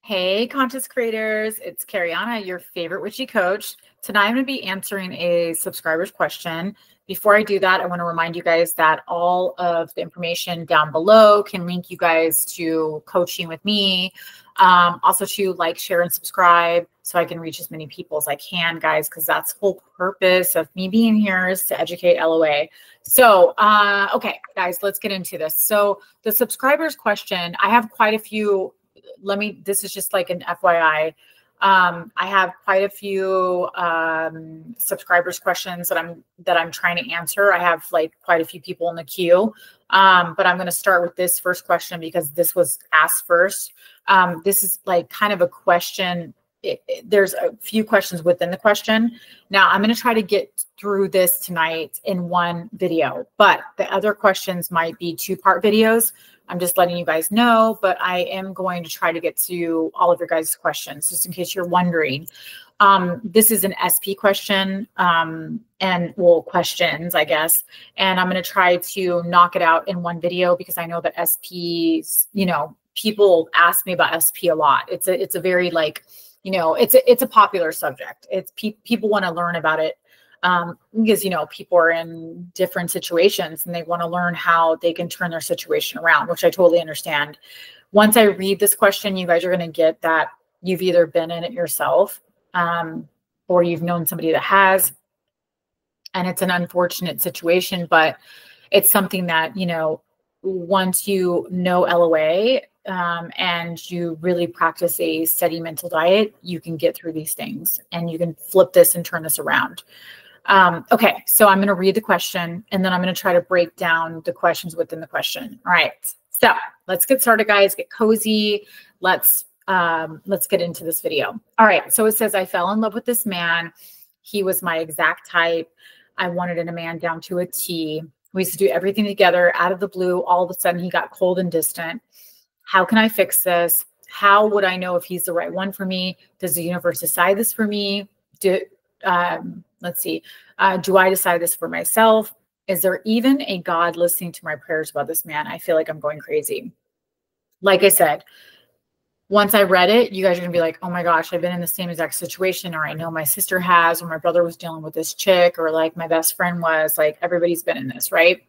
Hey, content creators, it's Kariana, your favorite witchy coach. Tonight, I'm going to be answering a subscriber's question. Before I do that, I want to remind you guys that all of the information down below can link you guys to coaching with me. Also to like, share, and subscribe so I can reach as many people as I can, guys, because that's the whole purpose of me being here is to educate LOA. So, okay, guys, let's get into this. So the subscriber's question, I have quite a few. This is just like an FYI. I have quite a few subscribers questions that I'm trying to answer. I have like quite a few people in the queue. But I'm going to start with this first question because this was asked first. This is like kind of a question. There's a few questions within the question. Now I'm going to try to get through this tonight in one video, but the other questions might be two-part videos. I'm just letting you guys know, but I am going to try to get to all of your guys' questions, just in case you're wondering. This is an SP question, questions, I guess. And I'm going to try to knock it out in one video because I know that SPs, people ask me about SP a lot. It's a very like, it's a popular subject. It's people want to learn about it. Because, people are in different situations and they want to learn how they can turn their situation around, which I totally understand. Once I read this question, you guys are going to get that you've either been in it yourself, or you've known somebody that has, and it's an unfortunate situation, but it's something that, once you know LOA, and you really practice a steady mental diet, you can get through these things and you can flip this and turn this around. Okay, so I'm going to read the question and then I'm going to try to break down the questions within the question. All right, so let's get started, guys. Get cozy. Let's get into this video. All right, so it says, I fell in love with this man. He was my exact type. I wanted in a man down to a T. We used to do everything together. Out of the blue, all of a sudden he got cold and distant. How can I fix this? How would I know if he's the right one for me? Does the universe decide this for me? Let's see. Do I decide this for myself? Is there even a God listening to my prayers about this man? I feel like I'm going crazy. Like I said, once I read it, you guys are going to be like, oh my gosh, I've been in the same exact situation, or I know my sister has, or my brother was dealing with this chick, or like my best friend was. Like everybody's been in this, right?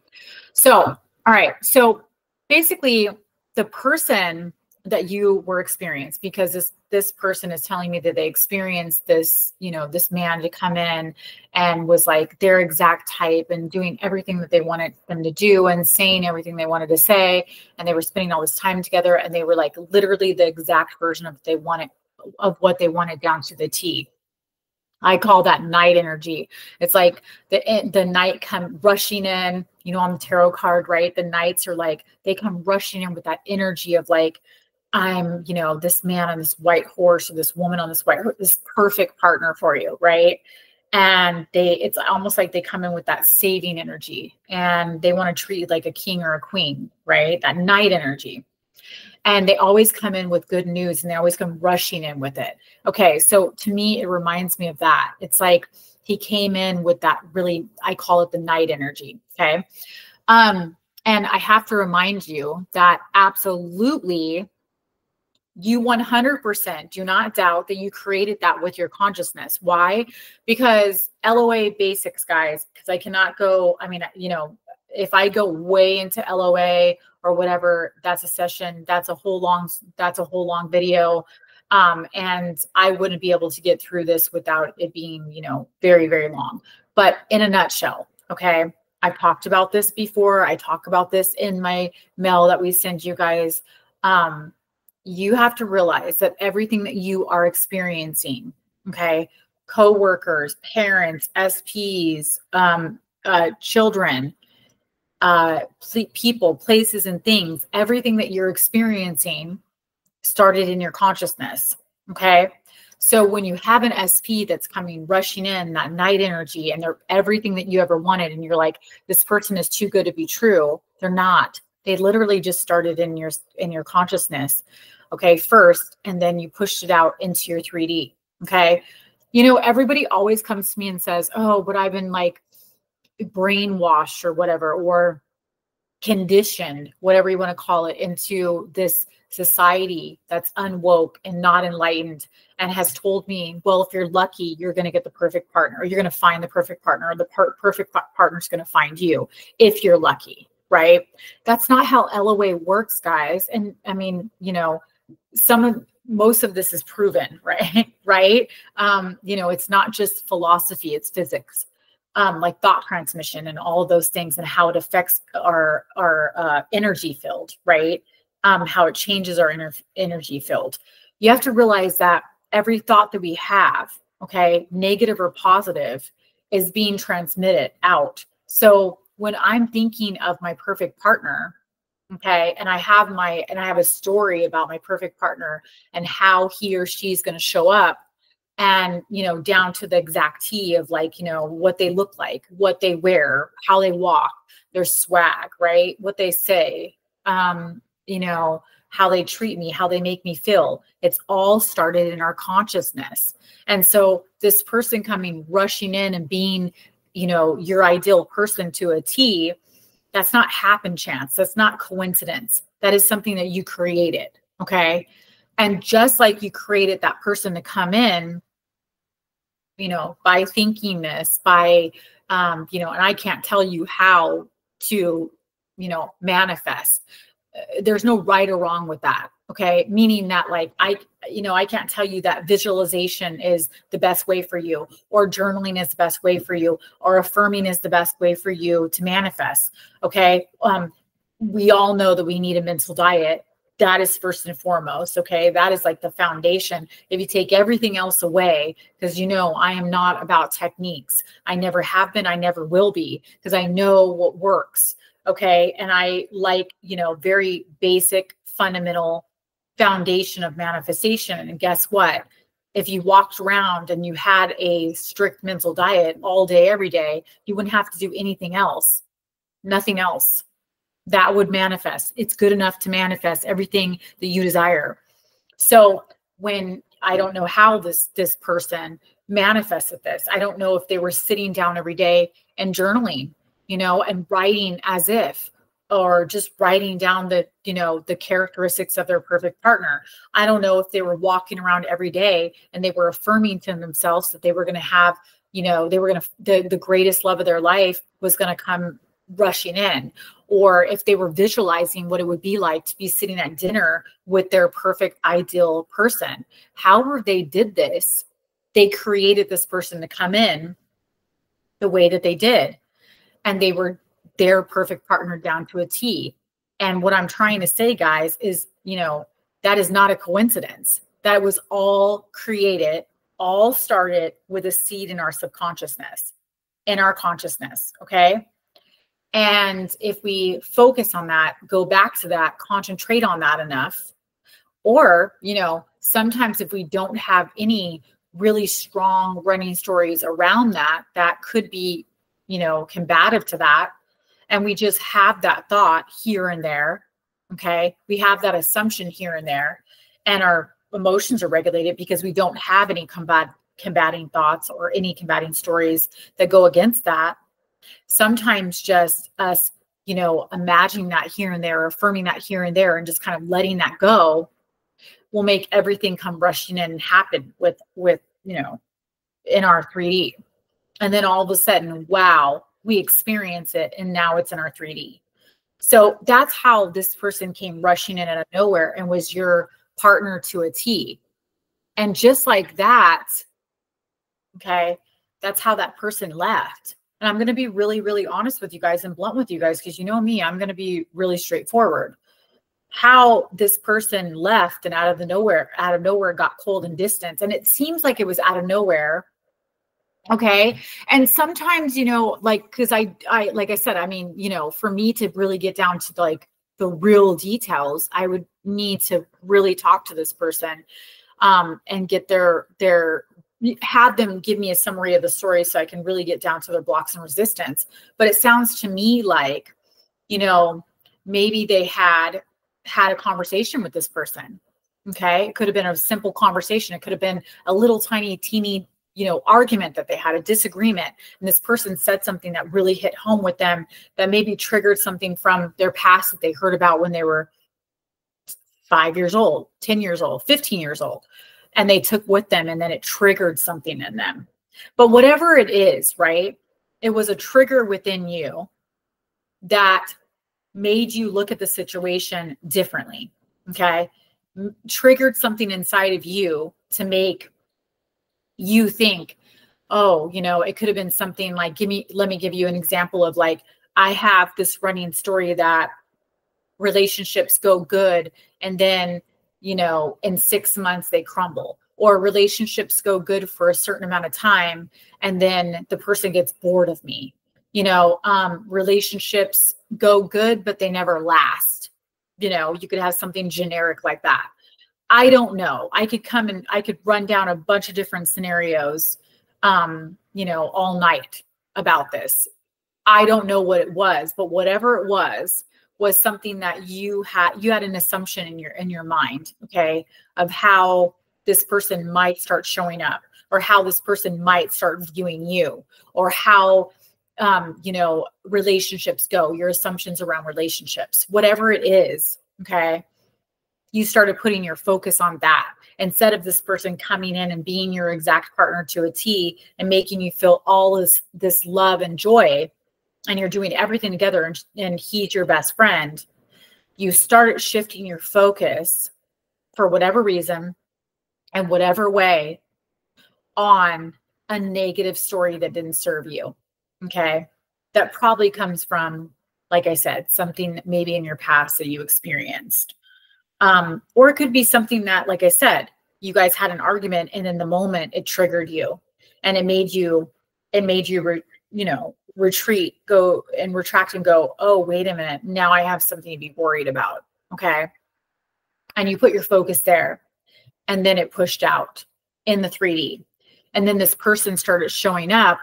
So, all right. So basically the person that you were experienced, because this person is telling me that they experienced this, this man to come in and was like their exact type and doing everything that they wanted them to do and saying everything they wanted to say. And they were spending all this time together and they were like literally the exact version of what they wanted down to the T. I call that night energy. It's like the night come rushing in, on the tarot card, right? The nights are like, they come rushing in with that energy of like, I'm, this man on this white horse or this woman on this white horse, this perfect partner for you, right? And it's almost like they come in with that saving energy and they want to treat you like a king or a queen, right? That night energy. And they always come in with good news and they always come rushing in with it. Okay, so to me, it reminds me of that. It's like he came in with that really, I call it the night energy, okay? And I have to remind you that absolutely you 100% do not doubt that you created that with your consciousness. Why? Because LOA basics, guys, because I cannot go, if I go way into LOA or whatever, that's a session, that's a whole long video. And I wouldn't be able to get through this without it being, very, very long. But in a nutshell, okay, I've talked about this before. I talk about this in my mail that we send you guys. You have to realize that everything that you are experiencing, okay, coworkers, parents, SPs, children, people, places, and things, everything that you're experiencing started in your consciousness, okay? So when you have an SP that's coming rushing in, that night energy, and they're everything that you ever wanted, and you're like, this person is too good to be true, they're not. They literally just started in your consciousness, okay, first, and then you pushed it out into your 3D, okay? Everybody always comes to me and says, oh, but I've been like brainwashed or whatever, or conditioned, whatever you want to call it, into this society that's unwoke and not enlightened and has told me, well, if you're lucky, you're going to get the perfect partner, or you're going to find the perfect partner, or the perfect partner is going to find you if you're lucky, right? That's not how LOA works, guys. And I mean, you know, most of this is proven, right? Right. You know, it's not just philosophy, it's physics, like thought transmission and all of those things, and how it affects our energy field, right? How it changes our energy field. You have to realize that every thought that we have, okay, negative or positive, is being transmitted out. So when I'm thinking of my perfect partner, okay, and I have a story about my perfect partner and how he or she's going to show up, and, you know, down to the exact T of, like, you know, what they look like, what they wear, how they walk, their swag, right? What they say, you know, how they treat me, how they make me feel. It's all started in our consciousness. And so this person coming rushing in and being, you know, your ideal person to a T, that's not happen chance. That's not coincidence. That is something that you created. Okay. And just like you created that person to come in, you know, by thinking this, by, you know, and I can't tell you how to, you know, manifest. There's no right or wrong with that. Okay. Meaning that, like, I can't tell you that visualization is the best way for you, or journaling is the best way for you, or affirming is the best way for you to manifest. Okay. We all know that we need a mental diet. That is first and foremost. Okay. That is like the foundation. If you take everything else away, because, you know, I am not about techniques. I never have been. I never will be, because I know what works. Okay. And I like, you know, very basic, fundamental foundation of manifestation. And guess what? If you walked around and you had a strict mental diet all day, every day, you wouldn't have to do anything else, nothing else. That would manifest. It's good enough to manifest everything that you desire. So when, I don't know how this person manifested this. I don't know if they were sitting down every day and journaling, you know, and writing as if, or just writing down the, you know, the characteristics of their perfect partner. I don't know if they were walking around every day and they were affirming to themselves that they were going to have, you know, they were going to, the greatest love of their life was going to come rushing in, or if they were visualizing what it would be like to be sitting at dinner with their perfect ideal person. However they did this, they created this person to come in the way that they did. And they were their perfect partner down to a T. And what I'm trying to say, guys, is, you know, that is not a coincidence. That was all created, all started with a seed in our subconsciousness, in our consciousness. Okay. And if we focus on that, go back to that, concentrate on that enough, or, you know, sometimes if we don't have any really strong running stories around that, that could be, you know, combative to that. And we just have that thought here and there. Okay. We have that assumption here and there, and our emotions are regulated because we don't have any combating thoughts or any combating stories that go against that. Sometimes just us, you know, imagining that here and there, affirming that here and there, and just kind of letting that go will make everything come rushing in and happen with, you know, in our 3D. And then all of a sudden, wow, we experience it. And now it's in our 3D. So that's how this person came rushing in out of nowhere and was your partner to a T. And just like that, okay, that's how that person left. And I'm going to be really, really honest with you guys and blunt with you guys, because you know me, I'm going to be really straightforward. How this person left and out of nowhere got cold and distant. And it seems like it was out of nowhere. Okay. And sometimes, you know, like, cause I, like I said, I mean, you know, for me to really get down to like the real details, I would need to really talk to this person, and get have them give me a summary of the story so I can really get down to their blocks and resistance. But it sounds to me like, you know, maybe they had a conversation with this person. Okay. It could have been a simple conversation. It could have been a little tiny, teeny, you know, argument that they had, a disagreement. And this person said something that really hit home with them, that maybe triggered something from their past that they heard about when they were 5 years old, 10 years old, 15 years old, and they took with them, and then it triggered something in them. But whatever it is, right? It was a trigger within you that made you look at the situation differently. Okay. Triggered something inside of you to make you think, oh, you know, it could have been something like, let me give you an example of like, I have this running story that relationships go good, and then, you know, in 6 months they crumble, or relationships go good for a certain amount of time, and then the person gets bored of me. You know, relationships go good, but they never last. You know, you could have something generic like that. I don't know. I could run down a bunch of different scenarios, you know, all night about this. I don't know what it was, but whatever it was something that you had an assumption in your mind, okay, of how this person might start showing up, or how this person might start viewing you, or how, you know, relationships go, your assumptions around relationships, whatever it is, okay, you started putting your focus on that instead of this person coming in and being your exact partner to a T and making you feel all this love and joy, and you're doing everything together, and he's your best friend. You started shifting your focus for whatever reason and whatever way on a negative story that didn't serve you. Okay. That probably comes from, like I said, something maybe in your past that you experienced. Or it could be something that, like I said, you guys had an argument, and in the moment it triggered you, and it made you, you know, retreat, go and retract and go, oh, wait a minute, now I have something to be worried about. Okay. And you put your focus there, and then it pushed out in the 3D. And then this person started showing up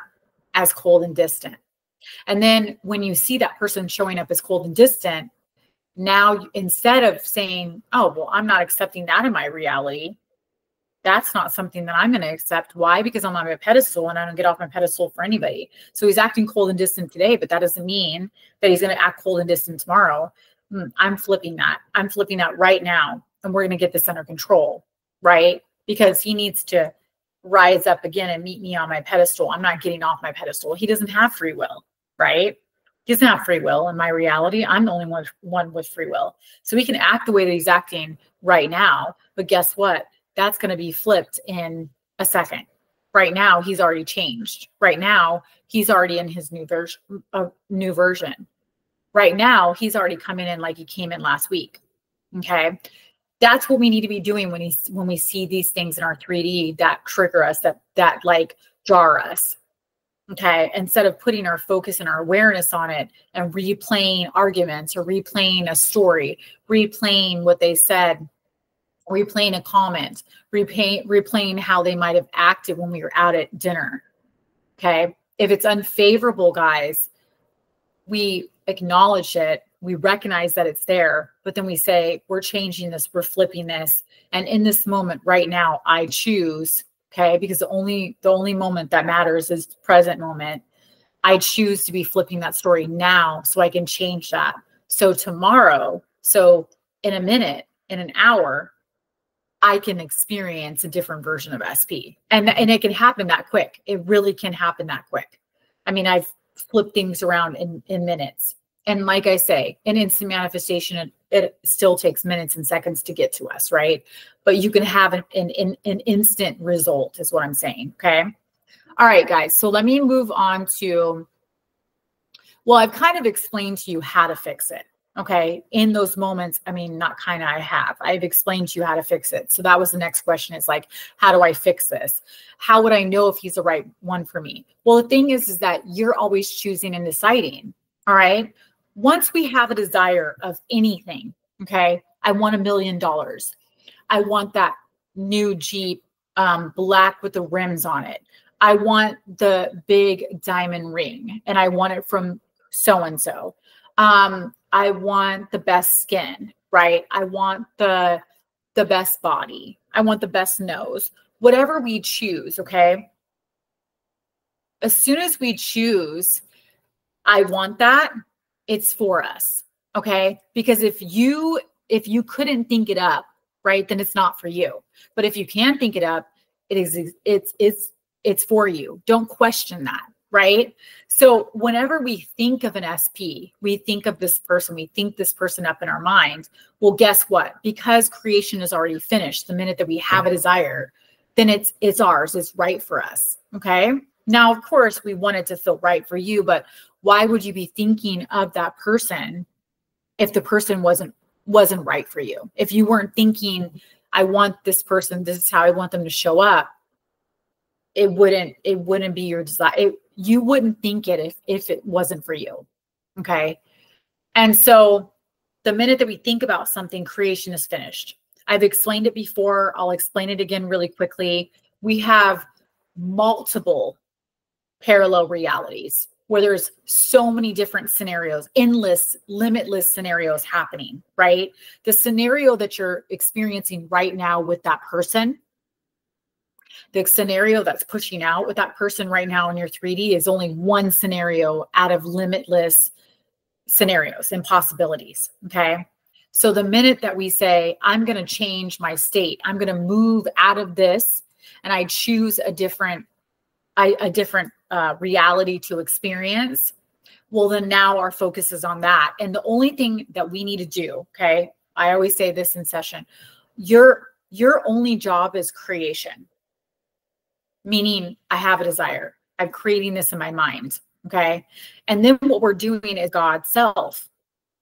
as cold and distant. And then when you see that person showing up as cold and distant, now instead of saying, oh, well, I'm not accepting that in my reality, that's not something that I'm going to accept. Why? Because I'm on a pedestal, and I don't get off my pedestal for anybody. So he's acting cold and distant today, but that doesn't mean that he's going to act cold and distant tomorrow. I'm flipping that. I'm flipping that right now. And we're going to get this under control, right? Because he needs to rise up again and meet me on my pedestal. I'm not getting off my pedestal. He doesn't have free will, right? He doesn't have free will in my reality. I'm the only one with free will. So he can act the way that he's acting right now. But guess what? That's going to be flipped in a second. Right now, he's already changed. Right now, he's already in his new version. Right now, he's already coming in like he came in last week. Okay. That's what we need to be doing when we see these things in our 3D that trigger us, that like jar us. Okay. Instead of putting our focus and our awareness on it and replaying arguments, or replaying a story, replaying what they said, replaying a comment, replaying how they might have acted when we were out at dinner. Okay. If it's unfavorable, guys, we acknowledge it. We recognize that it's there, but then we say, we're changing this, we're flipping this. And in this moment right now, I choose, okay, because the only moment that matters is the present moment. I choose to be flipping that story now so I can change that. So tomorrow, so in a minute, in an hour, I can experience a different version of SP. And it can happen that quick. It really can happen that quick. I mean, I've flipped things around in minutes. And like I say, in instant manifestation, it still takes minutes and seconds to get to us, right? But you can have an instant result is what I'm saying, okay? All right, guys. So let me move on to, well, I've kind of explained to you how to fix it. Okay. In those moments, I mean, not kind of, I've explained to you how to fix it. So that was the next question, is like, how do I fix this? How would I know if he's the right one for me? Well, the thing is that you're always choosing and deciding. All right. Once we have a desire of anything, okay, I want $1 million. I want that new Jeep, black with the rims on it. I want the big diamond ring, and I want it from so-and-so. I want the best skin, right? I want the best body. I want the best nose. Whatever we choose, okay? As soon as we choose, I want that, it's for us, okay? Because if you if you couldn't think it up, right, then it's not for you. But if you can think it up, it's for you. Don't question that, right? So whenever we think of an SP, we think of this person, we think this person up in our mind. Well, guess what? Because creation is already finished, the minute that we have a desire, then it's ours, it's right for us. Okay. Now, of course, we want it to feel right for you, but why would you be thinking of that person if the person wasn't right for you? If you weren't thinking, I want this person, this is how I want them to show up, it wouldn't be your desire. You wouldn't think it if it wasn't for you. Okay. And so the minute that we think about something, creation is finished. I've explained it before. I'll explain it again really quickly. We have multiple parallel realities where there's so many different scenarios, endless, limitless scenarios happening, right? The scenario that you're experiencing right now with that person, the scenario that's pushing out with that person right now in your 3D is only one scenario out of limitless scenarios and possibilities, okay? So the minute that we say, I'm going to change my state, I'm going to move out of this, and I choose a different reality to experience, well, then now our focus is on that. And the only thing that we need to do, okay, I always say this in session, your only job is creation, meaning I have a desire. I'm creating this in my mind, okay? And then what we're doing is God's self,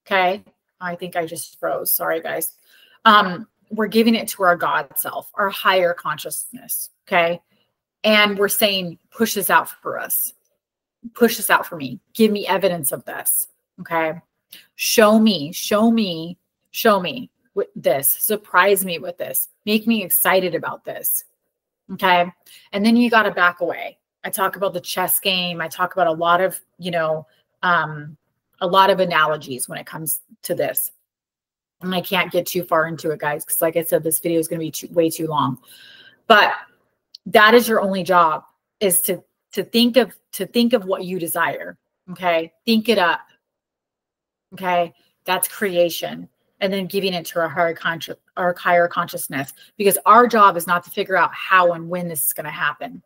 okay? I think I just froze. Sorry, guys. We're giving it to our God self, our higher consciousness, okay? And we're saying, push this out for us. Push this out for me. Give me evidence of this, okay? Show me with this. Surprise me with this. Make me excited about this, okay? And then you got to back away. I talk about the chess game. I talk about a lot of, a lot of analogies when it comes to this. And I can't get too far into it, guys, because like I said, this video is going to be way too long. But that is your only job, is to think of what you desire. Okay. Think it up. Okay. That's creation. And then giving it to our higher consciousness, because our job is not to figure out how and when this is going to happen.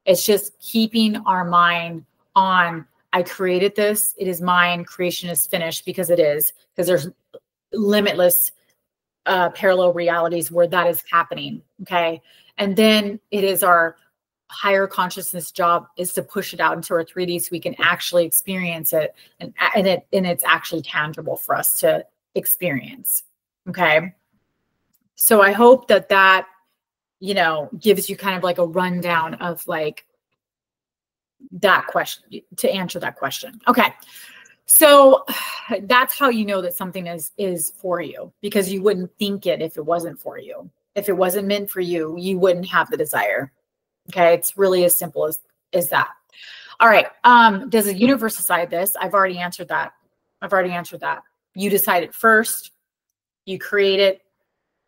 It's just keeping our mind on, I created this. It is mine. Creation is finished, because it is, because there's limitless parallel realities where that is happening. Okay. And then it is our higher consciousness job is to push it out into our 3D so we can actually experience it, and it's actually tangible for us to experience. Okay. So I hope that gives you kind of like a rundown of like that question, to answer that question. Okay. So that's how you know that something is for you, because you wouldn't think it if it wasn't for you. If it wasn't meant for you, you wouldn't have the desire. Okay. It's really as simple as that. All right. Does the universe decide this? I've already answered that. You decide it first. You create it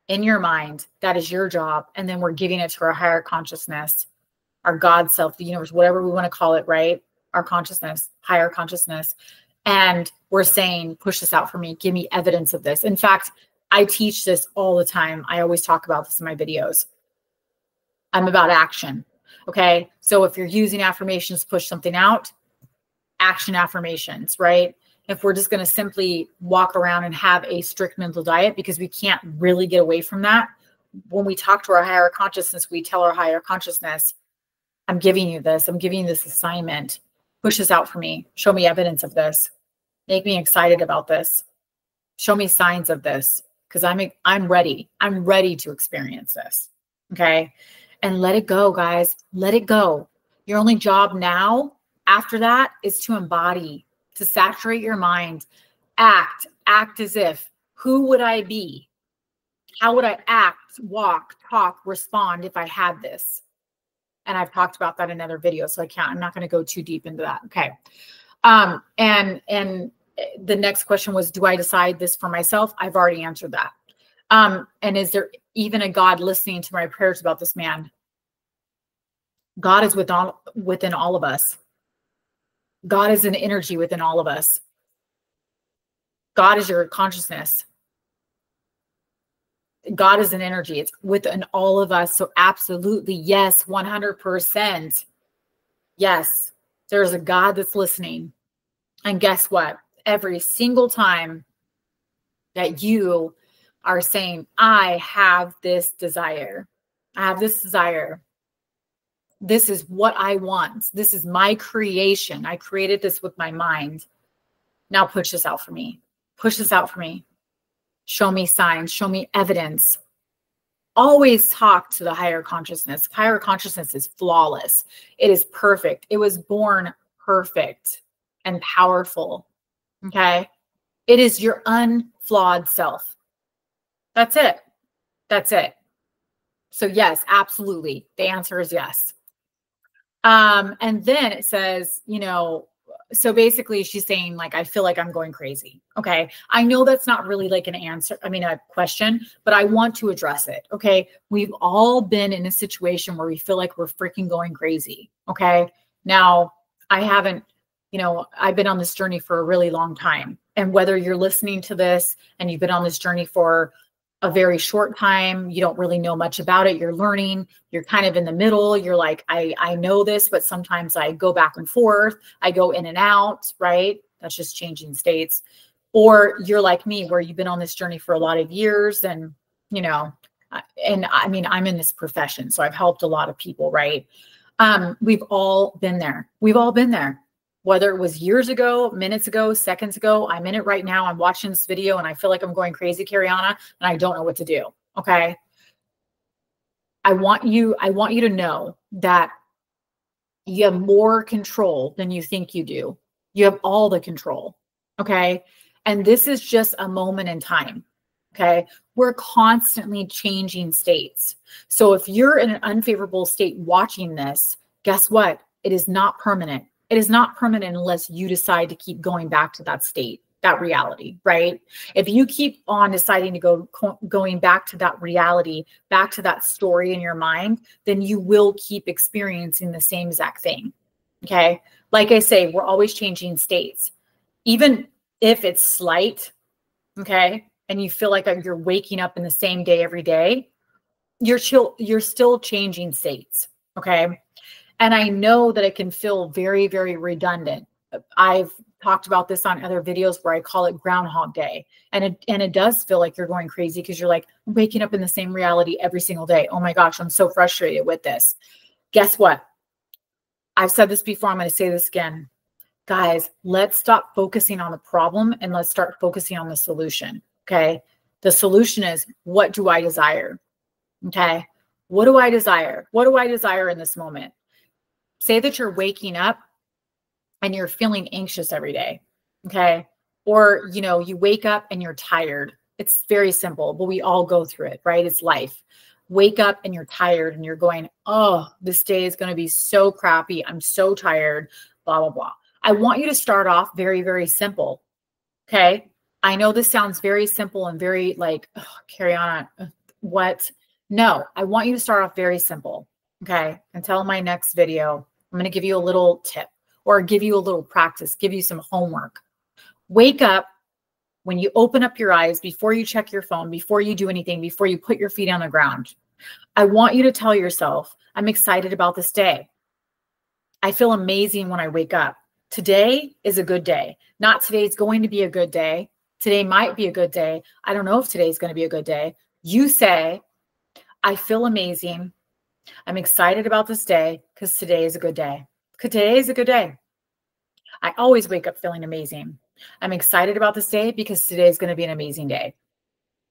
in your mind. That is your job. And then we're giving it to our higher consciousness, our God self, the universe, whatever we want to call it, right? Our consciousness, higher consciousness. And we're saying, push this out for me. Give me evidence of this. In fact, I teach this all the time. I always talk about this in my videos. I'm about action. Okay. So if you're using affirmations to push something out, action affirmations, right? If we're just going to simply walk around and have a strict mental diet, because we can't really get away from that. When we talk to our higher consciousness, we tell our higher consciousness, I'm giving you this. I'm giving you this assignment. Push this out for me. Show me evidence of this. Make me excited about this. Show me signs of this, because I'm ready. I'm ready to experience this. Okay. And let it go, guys. Let it go. Your only job now after that is to embody, to saturate your mind, act as if, who would I be? How would I act, walk, talk, respond if I had this? And I've talked about that in other videos, so I'm not going to go too deep into that. Okay. And the next question was, do I decide this for myself? I've already answered that. And is there even a God listening to my prayers about this man? God is within all of us. God is an energy within all of us. God is your consciousness. God is an energy. It's within all of us. So absolutely, yes, 100%. Yes, there's a God that's listening. And guess what? Every single time that you are saying, I have this desire, I have this desire, this is what I want, this is my creation, I created this with my mind. Now push this out for me. Push this out for me. Show me signs, show me evidence. Always talk to the higher consciousness. Higher consciousness is flawless. It is perfect. It was born perfect and powerful. Okay. It is your unflawed self. That's it. That's it. So yes, absolutely. The answer is yes. And then it says, you know, so basically she's saying like, I feel like I'm going crazy. Okay. I know that's not really like an answer. I mean, a question, but I want to address it. Okay. We've all been in a situation where we feel like we're freaking going crazy. Okay. Now I haven't, you know, I've been on this journey for a really long time. And whether you're listening to this and you've been on this journey for a very short time, you don't really know much about it, you're learning, you're kind of in the middle, you're like, I know this, but sometimes I go back and forth, I go in and out, right? That's just changing states. Or you're like me, where you've been on this journey for a lot of years, and, you know, and I mean, I'm in this profession, so I've helped a lot of people, right? We've all been there. We've all been there. Whether it was years ago, minutes ago, seconds ago, I'm in it right now. I'm watching this video and I feel like I'm going crazy, Kariana, and I don't know what to do. Okay. I want you to know that you have more control than you think you do. You have all the control. Okay. And this is just a moment in time. Okay. We're constantly changing states. So if you're in an unfavorable state watching this, guess what? It is not permanent. It is not permanent unless you decide to keep going back to that state, that reality, right? If you keep on deciding to going back to that reality, back to that story in your mind, then you will keep experiencing the same exact thing. Okay. Like I say, we're always changing states, even if it's slight. Okay. And you feel like you're waking up in the same day every day, you're still changing states. Okay. And I know that it can feel very, very redundant. I've talked about this on other videos where I call it Groundhog Day. And it does feel like you're going crazy because you're like waking up in the same reality every single day. Oh my gosh, I'm so frustrated with this. Guess what? I've said this before. I'm going to say this again. Guys, let's stop focusing on the problem and let's start focusing on the solution. Okay. The solution is, what do I desire? Okay. What do I desire? What do I desire in this moment? Say that you're waking up and you're feeling anxious every day. Okay. Or, you know, you wake up and you're tired. It's very simple, but we all go through it, right? It's life. Wake up and you're tired and you're going, oh, this day is going to be so crappy. I'm so tired, blah, blah, blah. I want you to start off very, very simple. Okay. I know this sounds very simple and very like, oh, Kariana, what? No, I want you to start off very simple. Okay. Until my next video, I'm going to give you a little tip or give you a little practice, give you some homework. Wake up when you open up your eyes, before you check your phone, before you do anything, before you put your feet on the ground. I want you to tell yourself, I'm excited about this day. I feel amazing when I wake up. Today is a good day. Not today's going to be a good day. Today might be a good day. I don't know if today's going to be a good day. You say, I feel amazing. I'm excited about this day because today is a good day. Today is a good day. I always wake up feeling amazing. I'm excited about this day because today is going to be an amazing day.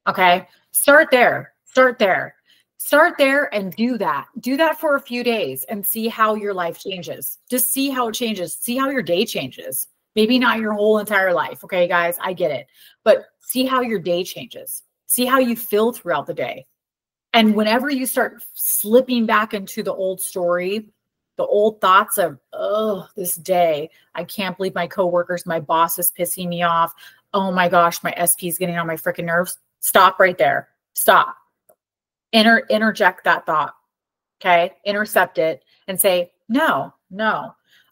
Okay. Start there. Start there. Start there and do that. Do that for a few days and see how your life changes. Just see how it changes. See how your day changes. Maybe not your whole entire life. Okay, guys, I get it. But see how your day changes. See how you feel throughout the day. And whenever you start slipping back into the old story, the old thoughts of, oh, this day, I can't believe my coworkers, my boss is pissing me off. Oh my gosh, my SP is getting on my freaking nerves. Stop right there. Stop. Interject that thought. Okay. Intercept it and say, no.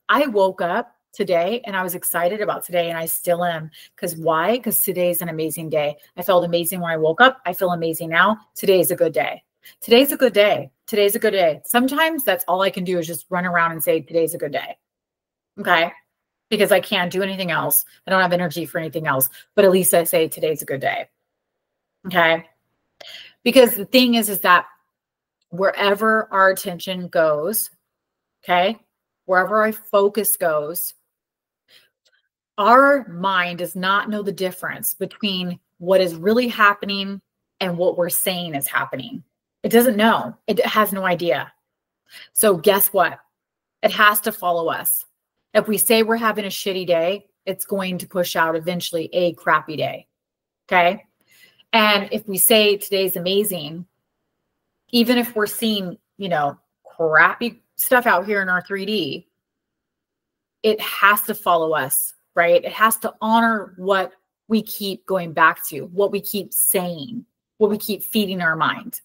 I woke up today, and I was excited about today, and I still am. Because why? Because today's an amazing day. I felt amazing when I woke up. I feel amazing now. Today's a good day. Today's a good day. Today's a good day. Sometimes that's all I can do is just run around and say, today's a good day. Okay. Because I can't do anything else. I don't have energy for anything else, but at least I say today's a good day. Okay. Because the thing is that wherever our attention goes, okay, wherever our focus goes, our mind does not know the difference between what is really happening and what we're saying is happening. It doesn't know. It has no idea. So guess what? It has to follow us. If we say we're having a shitty day, it's going to push out eventually a crappy day. Okay. And if we say today's amazing, even if we're seeing, you know, crappy stuff out here in our 3D, it has to follow us, right? It has to honor what we keep going back to, what we keep saying, what we keep feeding our mind.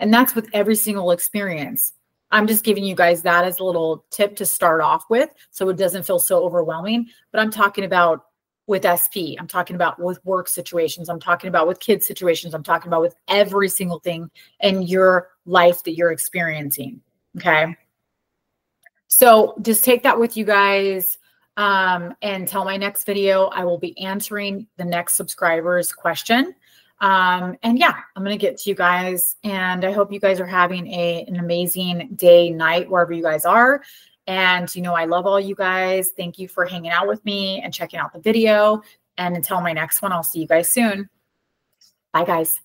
And that's with every single experience. I'm just giving you guys that as a little tip to start off with, so it doesn't feel so overwhelming. But I'm talking about with SP. I'm talking about with work situations. I'm talking about with kids situations. I'm talking about with every single thing in your life that you're experiencing. Okay. So just take that with you guys. Until my next video, I will be answering the next subscriber's question. And yeah, I'm going to get to you guys, and I hope you guys are having an amazing day, night, wherever you guys are. And, you know, I love all you guys. Thank you for hanging out with me and checking out the video. And until my next one, I'll see you guys soon. Bye, guys.